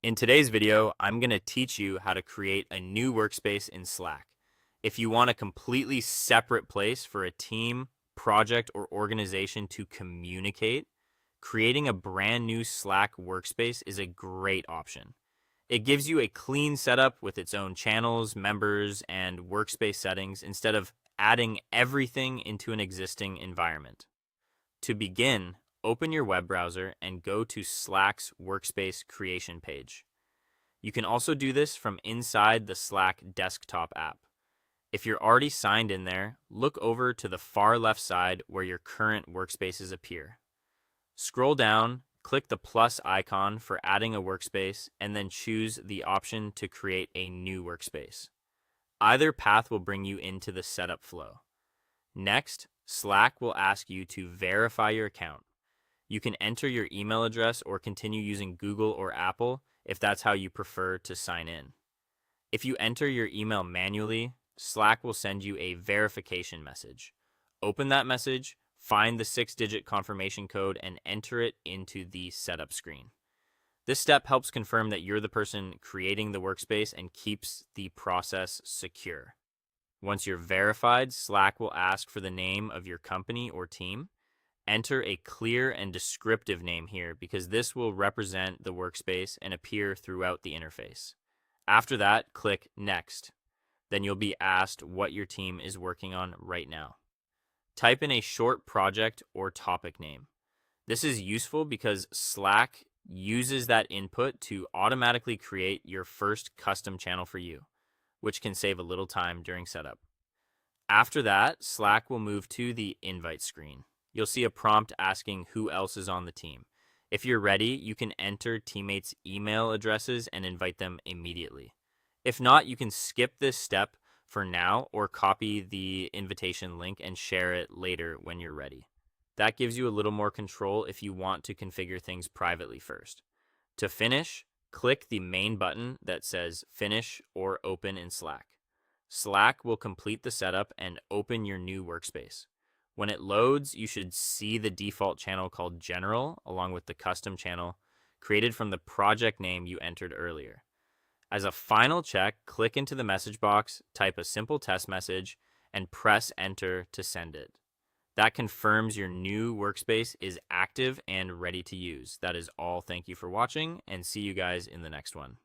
In today's video, I'm going to teach you how to create a new workspace in Slack. If you want a completely separate place for a team, project, or organization to communicate, creating a brand new Slack workspace is a great option. It gives you a clean setup with its own channels, members, and workspace settings instead of adding everything into an existing environment. To begin, open your web browser and go to Slack's workspace creation page. You can also do this from inside the Slack desktop app. If you're already signed in there, look over to the far left side where your current workspaces appear. Scroll down, click the plus icon for adding a workspace, and then choose the option to create a new workspace. Either path will bring you into the setup flow. Next, Slack will ask you to verify your account. You can enter your email address or continue using Google or Apple if that's how you prefer to sign in. If you enter your email manually, Slack will send you a verification message. Open that message, find the 6-digit confirmation code, and enter it into the setup screen. This step helps confirm that you're the person creating the workspace and keeps the process secure. Once you're verified, Slack will ask for the name of your company or team. Enter a clear and descriptive name here because this will represent the workspace and appear throughout the interface. After that, click Next. Then you'll be asked what your team is working on right now. Type in a short project or topic name. This is useful because Slack uses that input to automatically create your first custom channel for you, which can save a little time during setup. After that, Slack will move to the invite screen. You'll see a prompt asking who else is on the team. If you're ready, you can enter teammates' email addresses and invite them immediately. If not, you can skip this step for now or copy the invitation link and share it later when you're ready. That gives you a little more control if you want to configure things privately first. To finish, click the main button that says Finish or Open in Slack. Slack will complete the setup and open your new workspace. When it loads, you should see the default channel called General along with the custom channel created from the project name you entered earlier. As a final check, click into the message box, type a simple test message, and press Enter to send it. That confirms your new workspace is active and ready to use. That is all. Thank you for watching, and see you guys in the next one.